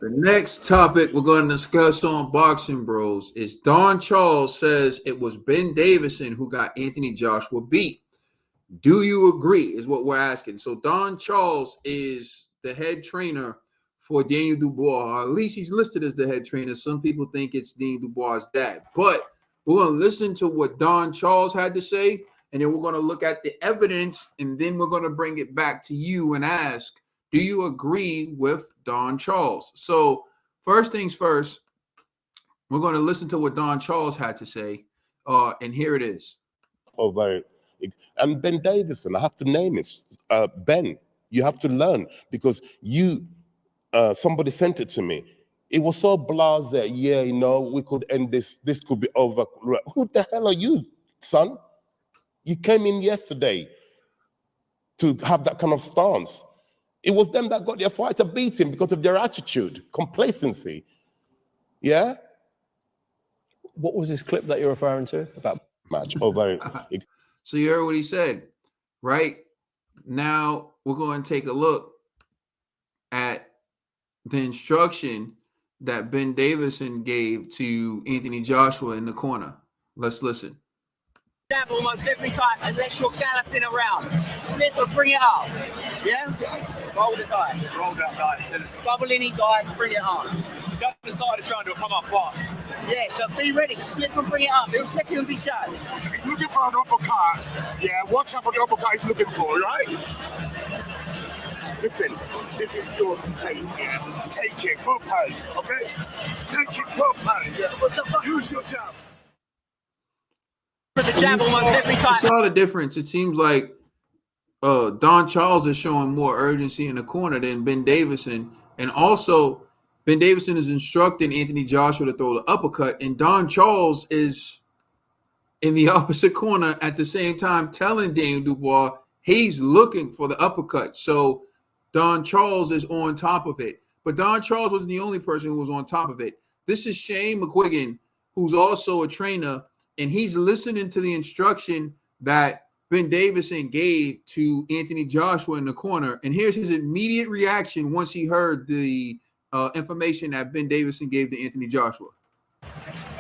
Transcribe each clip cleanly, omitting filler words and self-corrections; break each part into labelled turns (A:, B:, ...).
A: The next topic we're going to discuss on Boxing Bros is Don Charles says it was Ben Davison who got Anthony Joshua beat. Do you agree? Is what we're asking. So Don Charles is the head trainer for Daniel Dubois, or at least he's listed as the head trainer. Some people think it's Daniel Dubois' dad, but we're going to listen to what Don Charles had to say, and then we're going to look at the evidence, and then we're going to bring it back to you and ask, do you agree with Don Charles? So first things first, we're going to listen to what Don Charles had to say, and here it is.
B: Oh, very. And Ben Davison, I have to name it. Ben, you have to learn because somebody sent it to me. It was so blasé. Yeah, we could end this. This could be over. Who the hell are you, son? You came in yesterday to have that kind of stance. It was them that got their fighter beaten because of their attitude, complacency. Yeah?
C: What was this clip that you're referring to about?
B: Match. Oh, very.
A: So you heard what he said, right? Now we're going to take a look at the instruction that Ben Davison gave to Anthony Joshua in the corner. Let's listen.
D: Jab almost every time unless you're galloping around. Smith will bring it up. Yeah? Roll the dice.
E: Roll that dice.
D: Bubble in his eyes, bring it up.
E: So at the start of this round, it'll come up fast.
D: Yeah, so be ready. Slip and bring it up. He'll slip you and be jab.
F: He's looking for an uppercut. Yeah, watch out for the uppercut he's looking for, right? Listen, this is your take. Yeah. Take it, both hands, okay? Take it, both hands. Yeah. Use your jab.
D: For the jab almost every time.
A: You saw the difference. It seems like Don Charles is showing more urgency in the corner than Ben Davison. And also, Ben Davison is instructing Anthony Joshua to throw the uppercut, and Don Charles is in the opposite corner at the same time telling Daniel Dubois he's looking for the uppercut. So Don Charles is on top of it. But Don Charles wasn't the only person who was on top of it. This is Shane McGuigan, who's also a trainer, and he's listening to the instruction that Ben Davison gave to Anthony Joshua in the corner. And here's his immediate reaction once he heard the information that Ben Davison gave to Anthony Joshua.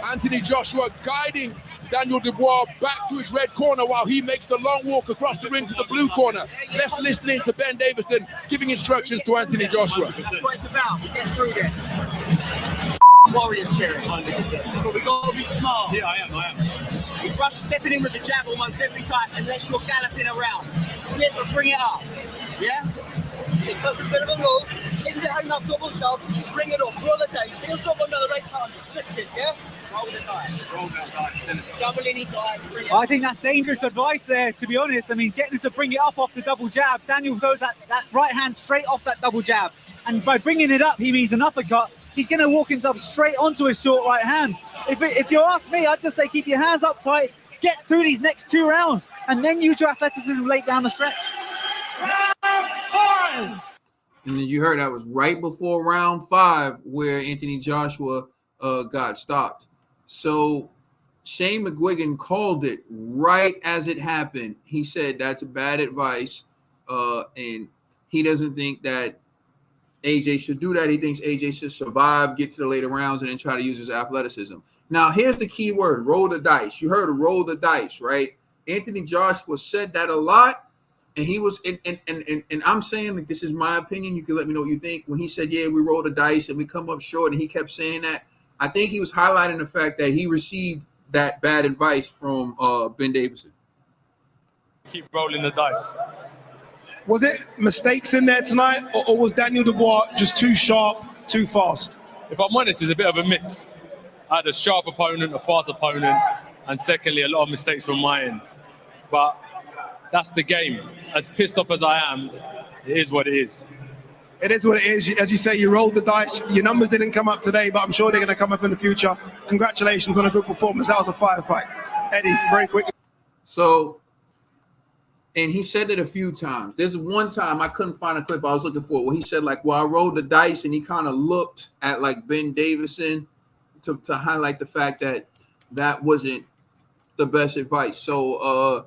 F: Anthony Joshua guiding Daniel Dubois back to his red corner while he makes the long walk across the ring to the blue corner. Left listening to Ben Davison giving instructions to Anthony Joshua.
D: That's what it's about. We get through this. Warrior spirit. 100%. But we got to be smart.
E: Yeah, I am.
D: You rush stepping in with the jab almost every time unless you're galloping around. Slip and bring it up. Yeah?
G: It does a bit of a roll. In behind that double jab, bring it up, roll the dice. He'll double on the right hand. Lift it, yeah?
D: Roll the dice.
E: Roll that dice.
D: Double in his eyes, bring it
H: I
D: up.
H: think that's dangerous advice there, to be honest. I mean, getting him to bring it up off the double jab. Daniel goes that right hand straight off that double jab. And by bringing it up, he means an uppercut. He's going to walk himself straight onto his short right hand. If you ask me, I'd just say keep your hands up tight, get through these next 2 rounds, and then use your athleticism late down the stretch.
A: And then you heard that was right before round 5 where Anthony Joshua got stopped. So Shane McGuigan called it right as it happened. He said that's bad advice, and he doesn't think that AJ should do that. He thinks AJ should survive, get to the later rounds, and then try to use his athleticism. Now, here's the key word, roll the dice. You heard roll the dice, right? Anthony Joshua said that a lot. And he was, and I'm saying, like, this is my opinion. You can let me know what you think. When he said, yeah, we roll the dice and we come up short, and he kept saying that, I think he was highlighting the fact that he received that bad advice from Ben Davison.
E: Keep rolling the dice.
I: Was it mistakes in there tonight, or was Daniel Dubois just too sharp, too fast?
E: If I'm honest, it's a bit of a mix. I had a sharp opponent, a fast opponent, and secondly, a lot of mistakes from my end. But that's the game. As pissed off as I am, it is what it is.
I: It is what it is. As you say, you rolled the dice. Your numbers didn't come up today, but I'm sure they're going to come up in the future. Congratulations on a good performance. That was a fire fight. Eddie, very quickly.
A: So, and he said it a few times. There's one time I couldn't find a clip I was looking for where he said, like, well, I rolled the dice, and he kind of looked at, like, Ben Davison to highlight the fact that that wasn't the best advice. So,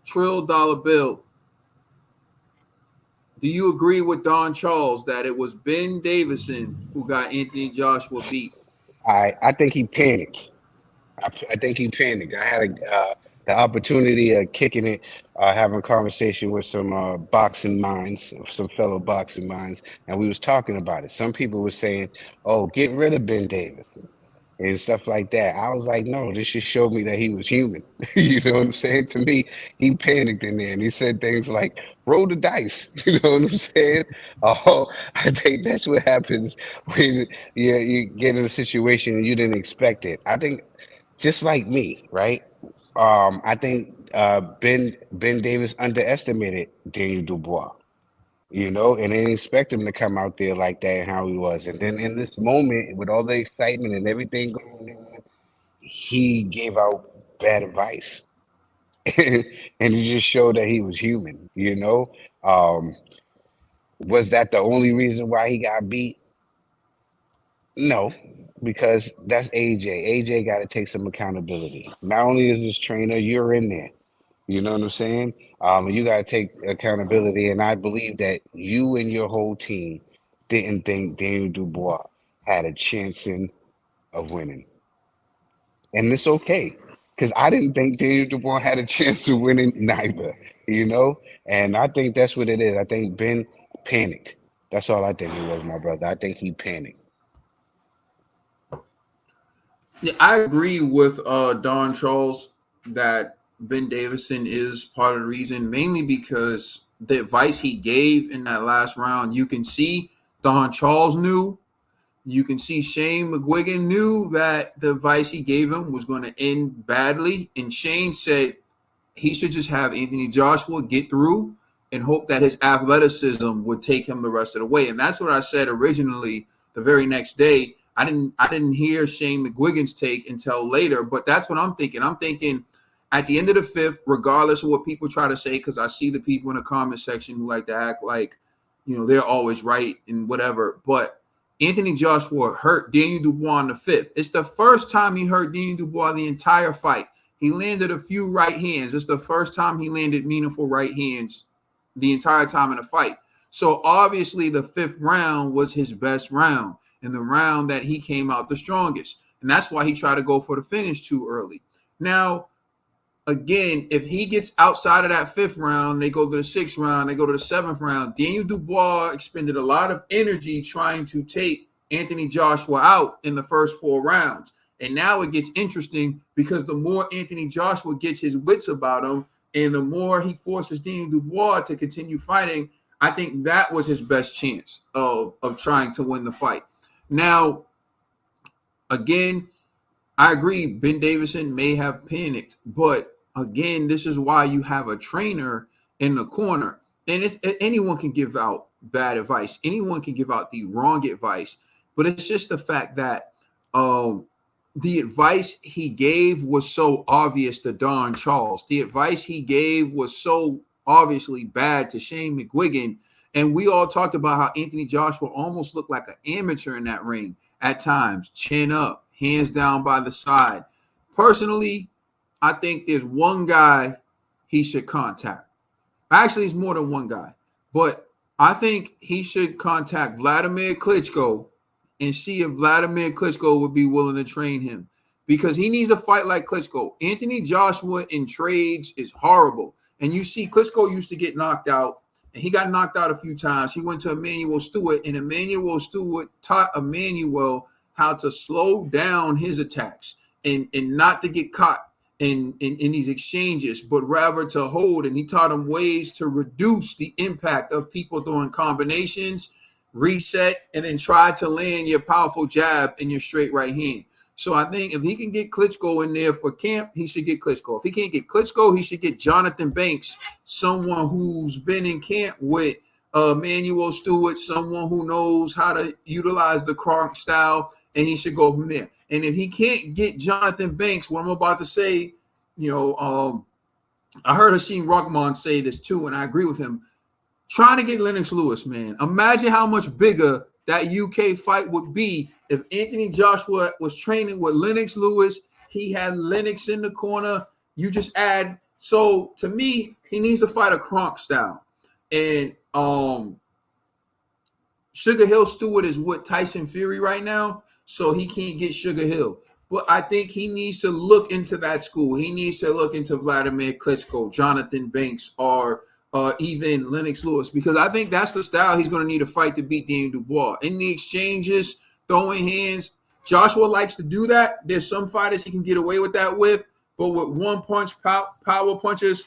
A: Trill Dollar Bill, Do you agree with Don Charles that it was Ben Davison who got Anthony Joshua beat?
J: I think he panicked. I think he panicked. I had the opportunity of kicking it, having a conversation with some boxing minds, some fellow boxing minds, and we was talking about it. Some people were saying, "Oh, get rid of Ben Davis," and stuff like that. I was like, no, this just showed me that he was human. You know what I'm saying? To me, he panicked in there and he said things like, roll the dice. You know what I'm saying? Oh, I think that's what happens when you get in a situation and you didn't expect it. I think just like me, right? I think Ben Davis underestimated Daniel Dubois, you know, and didn't expect him to come out there like that and how he was. And then in this moment, with all the excitement and everything going on, he gave out bad advice. And he just showed that he was human, you know. Was that the only reason why he got beat? No, because that's AJ. AJ got to take some accountability. Not only is this trainer, you're in there. You know what I'm saying? You got to take accountability, and I believe that you and your whole team didn't think Daniel Dubois had a chance of winning, and it's okay because I didn't think Daniel Dubois had a chance of winning neither. You know, and I think that's what it is. I think Ben panicked. That's all I think it was, my brother. I think he panicked.
A: Yeah, I agree with Don Charles that Ben Davison is part of the reason, mainly because the advice he gave in that last round, you can see Don Charles knew. You can see Shane McGuigan knew that the advice he gave him was going to end badly. And Shane said he should just have Anthony Joshua get through and hope that his athleticism would take him the rest of the way. And that's what I said originally the very next day. I didn't hear Shane McGuigan's take until later, but that's what I'm thinking. I'm thinking at the end of the fifth, regardless of what people try to say, because I see the people in the comment section who like to act like, they're always right and whatever. But Anthony Joshua hurt Daniel Dubois in the fifth. It's the first time he hurt Daniel Dubois the entire fight. He landed a few right hands. It's the first time he landed meaningful right hands the entire time in the fight. So obviously the fifth round was his best round and the round that he came out the strongest. And that's why he tried to go for the finish too early. Now, again, if he gets outside of that fifth round, they go to the sixth round, they go to the seventh round. Daniel Dubois expended a lot of energy trying to take Anthony Joshua out in the first 4 rounds. And now it gets interesting because the more Anthony Joshua gets his wits about him and the more he forces Daniel Dubois to continue fighting, I think that was his best chance of trying to win the fight. Now, again, I agree, Ben Davison may have panicked, but again, this is why you have a trainer in the corner. And anyone can give out bad advice. Anyone can give out the wrong advice. But it's just the fact that the advice he gave was so obvious to Don Charles. The advice he gave was so obviously bad to Shane McGuigan. And we all talked about how Anthony Joshua almost looked like an amateur in that ring at times. Chin up, hands down by the side. Personally, I think there's one guy he should contact. Actually, it's more than one guy. But I think he should contact Vladimir Klitschko and see if Vladimir Klitschko would be willing to train him. Because he needs to fight like Klitschko. Anthony Joshua in trades is horrible. And you see Klitschko used to get knocked out. And he got knocked out a few times. He went to Emmanuel Stewart. And Emmanuel Stewart taught Emmanuel how to slow down his attacks and not to get caught in these exchanges, but rather to hold. And he taught him ways to reduce the impact of people doing combinations, reset, and then try to land your powerful jab in your straight right hand. So I think if he can get Klitschko in there for camp, he should get Klitschko. If he can't get Klitschko, he should get Jonathan Banks, someone who's been in camp with Emmanuel Stewart, someone who knows how to utilize the Kronk style, and he should go from there. And if he can't get Jonathan Banks, what I'm about to say, I heard Hakeem Rahman say this too, and I agree with him. Trying to get Lennox Lewis, man. Imagine how much bigger that UK fight would be if Anthony Joshua was training with Lennox Lewis. He had Lennox in the corner. You just add. So to me, he needs to fight a Kronk style. And Sugar Hill Stewart is with Tyson Fury right now, so he can't get Sugar Hill. But I think he needs to look into that school. He needs to look into Vladimir Klitschko, Jonathan Banks, or even Lennox Lewis, because I think that's the style he's going to need to fight to beat Daniel Dubois. In the exchanges, throwing hands, Joshua likes to do that. There's some fighters he can get away with that with, but with one punch, power punches,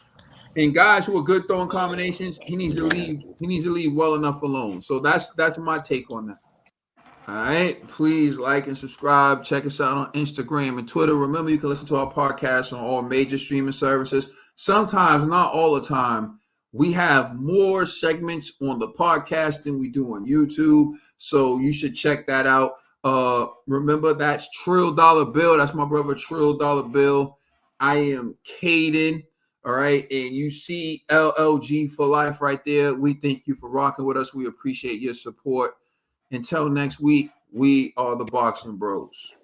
A: and guys who are good throwing combinations, he needs to leave. He needs to leave well enough alone. So that's my take on that. All right, please like and subscribe. Check us out on Instagram and Twitter. Remember, you can listen to our podcast on all major streaming services. Sometimes, not all the time, we have more segments on the podcast than we do on YouTube. So you should check that out. Remember, that's Trill Dollar Bill. That's my brother Trill Dollar Bill. I am Caden. All right. And you see LLG for life right there. We thank you for rocking with us. We appreciate your support. Until next week, we are the Boxing Bros.